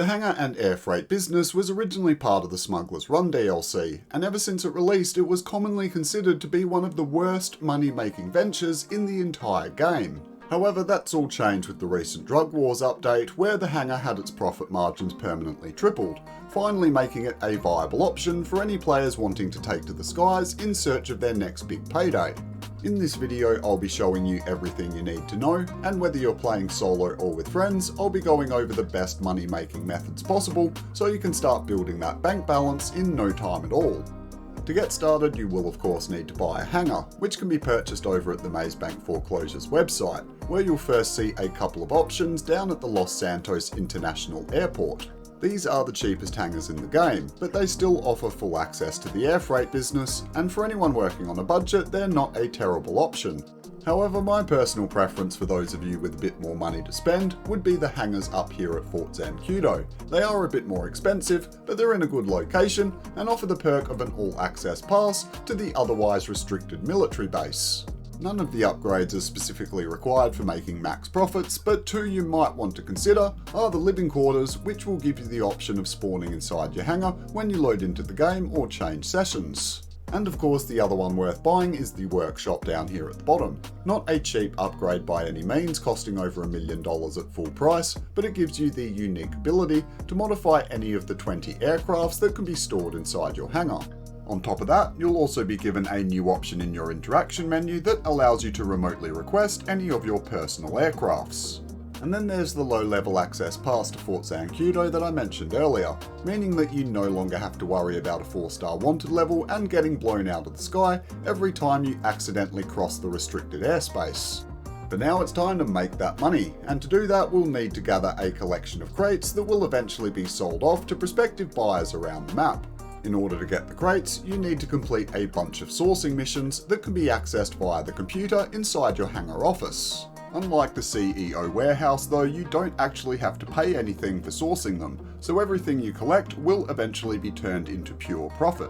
The Hangar and Air Freight business was originally part of the Smuggler's Run DLC, and ever since it released it was commonly considered to be one of the worst money-making ventures in the entire game. However, that's all changed with the recent Drug Wars update, where the Hangar had its profit margins permanently tripled, finally making it a viable option for any players wanting to take to the skies in search of their next big payday. In this video, I'll be showing you everything you need to know, and whether you're playing solo or with friends, I'll be going over the best money making methods possible so you can start building that bank balance in no time at all. To get started, you will of course need to buy a hangar, which can be purchased over at the Maze Bank Foreclosures website, where you'll first see a couple of options down at the Los Santos International Airport. These are the cheapest hangars in the game, but they still offer full access to the air freight business, and for anyone working on a budget, they're not a terrible option. However, my personal preference for those of you with a bit more money to spend would be the hangars up here at Fort Zancudo. They are a bit more expensive, but they're in a good location and offer the perk of an all-access pass to the otherwise restricted military base. None of the upgrades are specifically required for making max profits, but two you might want to consider are the living quarters, which will give you the option of spawning inside your hangar when you load into the game or change sessions. And of course the other one worth buying is the workshop down here at the bottom. Not a cheap upgrade by any means, costing over $1 million at full price, but it gives you the unique ability to modify any of the 20 aircrafts that can be stored inside your hangar. On top of that, you'll also be given a new option in your interaction menu that allows you to remotely request any of your personal aircrafts. And then there's the low-level access pass to Fort Zancudo that I mentioned earlier, meaning that you no longer have to worry about a 4-star wanted level and getting blown out of the sky every time you accidentally cross the restricted airspace. But now it's time to make that money, and to do that we'll need to gather a collection of crates that will eventually be sold off to prospective buyers around the map. In order to get the crates, you need to complete a bunch of sourcing missions that can be accessed via the computer inside your hangar office. Unlike the CEO warehouse though, you don't actually have to pay anything for sourcing them, so everything you collect will eventually be turned into pure profit.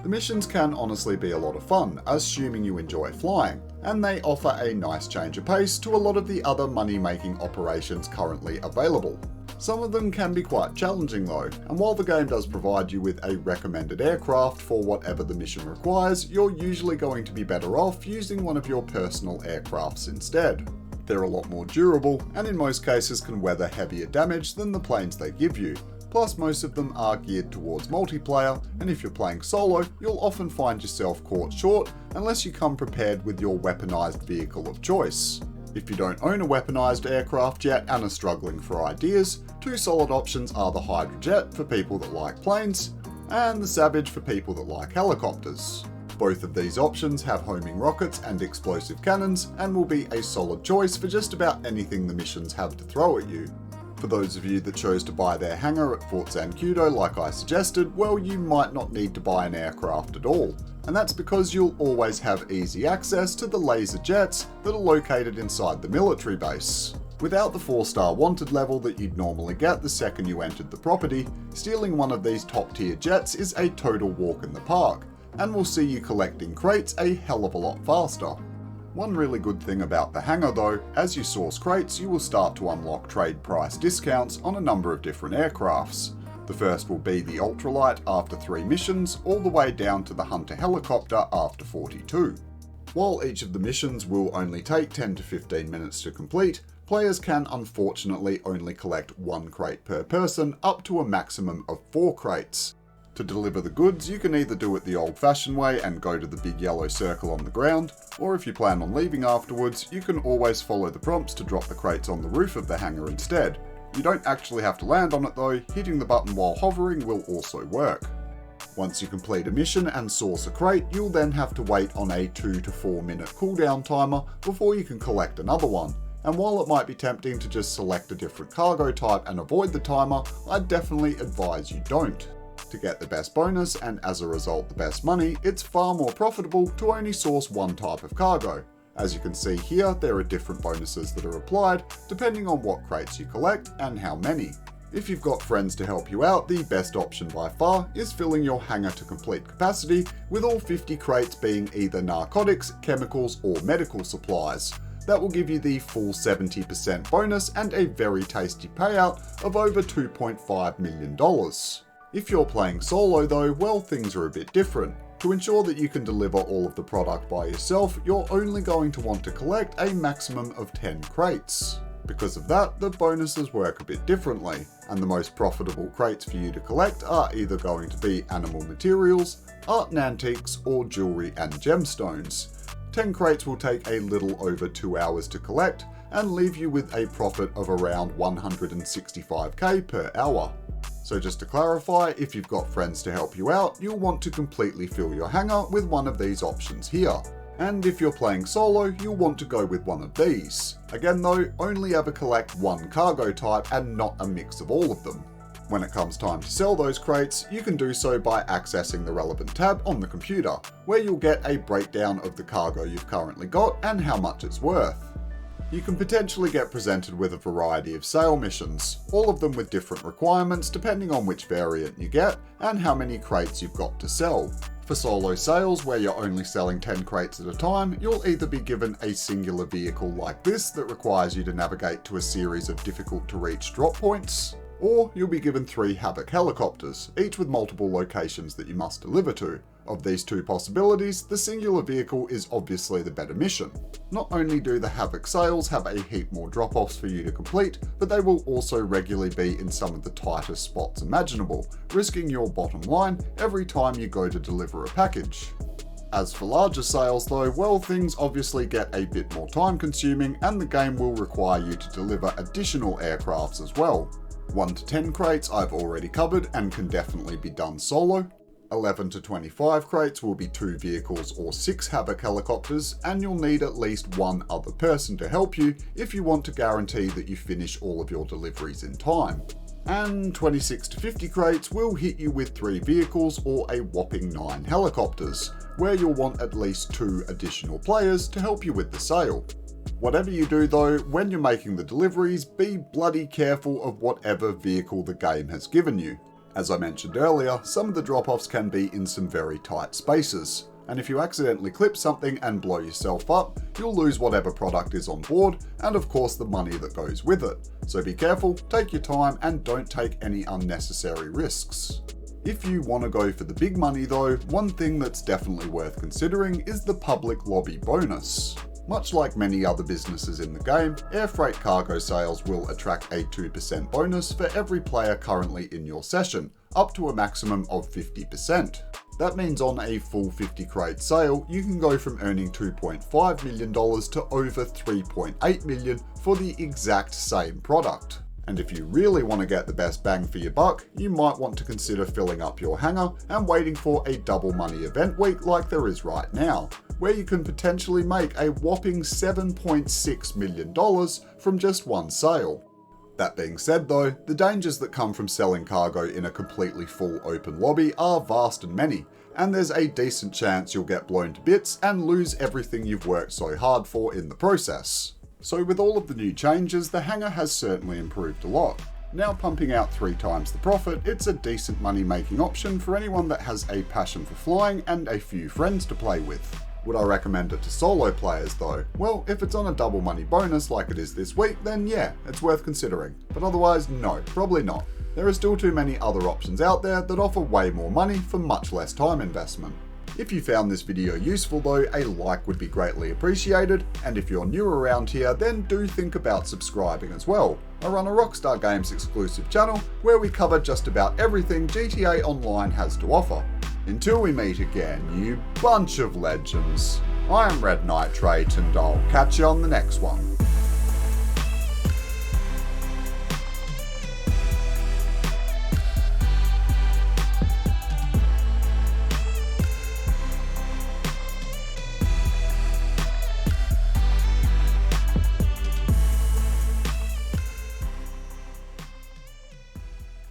The missions can honestly be a lot of fun, assuming you enjoy flying, and they offer a nice change of pace to a lot of the other money-making operations currently available. Some of them can be quite challenging though, and while the game does provide you with a recommended aircraft for whatever the mission requires, you're usually going to be better off using one of your personal aircrafts instead. They're a lot more durable, and in most cases can weather heavier damage than the planes they give you. Plus most of them are geared towards multiplayer, and if you're playing solo, you'll often find yourself caught short unless you come prepared with your weaponized vehicle of choice. If you don't own a weaponized aircraft yet and are struggling for ideas, two solid options are the Hydrojet for people that like planes, and the Savage for people that like helicopters. Both of these options have homing rockets and explosive cannons, and will be a solid choice for just about anything the missions have to throw at you. For those of you that chose to buy their hangar at Fort Zancudo like I suggested, well, you might not need to buy an aircraft at all. And that's because you'll always have easy access to the laser jets that are located inside the military base. Without the 4-star wanted level that you'd normally get the second you entered the property, stealing one of these top tier jets is a total walk in the park, and will see you collecting crates a hell of a lot faster. One really good thing about the hangar though, as you source crates you will start to unlock trade price discounts on a number of different aircrafts. The first will be the ultralight after 3 missions, all the way down to the hunter helicopter after 42. While each of the missions will only take 10 to 15 minutes to complete, players can unfortunately only collect 1 crate per person up to a maximum of 4 crates. To deliver the goods, you can either do it the old-fashioned way and go to the big yellow circle on the ground, or if you plan on leaving afterwards, you can always follow the prompts to drop the crates on the roof of the hangar instead. You don't actually have to land on it though, hitting the button while hovering will also work. Once you complete a mission and source a crate, you'll then have to wait on a 2 to 4 minute cooldown timer before you can collect another one. And while it might be tempting to just select a different cargo type and avoid the timer, I'd definitely advise you don't. To get the best bonus, and as a result the best money, it's far more profitable to only source one type of cargo. As you can see here, there are different bonuses that are applied depending on what crates you collect and how many. If you've got friends to help you out, the best option by far is filling your hangar to complete capacity, with all 50 crates being either narcotics, chemicals or medical supplies. that will give you the full 70% bonus and a very tasty payout of over $2.5 million. If you're playing solo though, well, things are a bit different. To ensure that you can deliver all of the product by yourself, you're only going to want to collect a maximum of 10 crates. Because of that, the bonuses work a bit differently, and the most profitable crates for you to collect are either going to be animal materials, art and antiques, or jewelry and gemstones. 10 crates will take a little over 2 hours to collect, and leave you with a profit of around 165k per hour. So just to clarify, if you've got friends to help you out, you'll want to completely fill your hangar with one of these options here. And if you're playing solo, you'll want to go with one of these. Again though, only ever collect one cargo type and not a mix of all of them. When it comes time to sell those crates, you can do so by accessing the relevant tab on the computer, where you'll get a breakdown of the cargo you've currently got and how much it's worth. You can potentially get presented with a variety of sale missions, all of them with different requirements depending on which variant you get and how many crates you've got to sell. For solo sales, where you're only selling 10 crates at a time, you'll either be given a singular vehicle like this that requires you to navigate to a series of difficult to reach drop points, or you'll be given 3 Havoc helicopters, each with multiple locations that you must deliver to. Of these two possibilities, the singular vehicle is obviously the better mission. Not only do the Havoc sales have a heap more drop-offs for you to complete, but they will also regularly be in some of the tightest spots imaginable, risking your bottom line every time you go to deliver a package. As for larger sales though, well, things obviously get a bit more time consuming and the game will require you to deliver additional aircrafts as well. 1 to 10 crates I've already covered and can definitely be done solo. 11 to 25 crates will be 2 vehicles or 6 Havoc helicopters, and you'll need at least 1 other person to help you if you want to guarantee that you finish all of your deliveries in time. And 26 to 50 crates will hit you with 3 vehicles or a whopping 9 helicopters, where you'll want at least 2 additional players to help you with the sale. Whatever you do though, when you're making the deliveries, be bloody careful of whatever vehicle the game has given you. As I mentioned earlier, some of the drop-offs can be in some very tight spaces, and if you accidentally clip something and blow yourself up, you'll lose whatever product is on board, and of course the money that goes with it. So be careful, take your time, and don't take any unnecessary risks. If you want to go for the big money though, one thing that's definitely worth considering is the public lobby bonus. Much like many other businesses in the game, air freight cargo sales will attract a 2% bonus for every player currently in your session, up to a maximum of 50%. That means on a full 50 crate sale, you can go from earning $2.5 million to over $3.8 million for the exact same product. And if you really want to get the best bang for your buck, you might want to consider filling up your hangar and waiting for a double money event week like there is right now, where you can potentially make a whopping $7.6 million from just one sale. That being said though, the dangers that come from selling cargo in a completely full open lobby are vast and many, and there's a decent chance you'll get blown to bits and lose everything you've worked so hard for in the process. So with all of the new changes, the hangar has certainly improved a lot. Now pumping out 3 times the profit, it's a decent money making option for anyone that has a passion for flying and a few friends to play with. Would I recommend it to solo players though? Well, if it's on a double money bonus like it is this week, then yeah, it's worth considering. But otherwise, no, probably not. There are still too many other options out there that offer way more money for much less time investment. If you found this video useful though, a like would be greatly appreciated, and if you're new around here, then do think about subscribing as well. I run a Rockstar Games exclusive channel where we cover just about everything GTA Online has to offer. Until we meet again, you bunch of legends, I am Red Nitrate and I'll catch you on the next one.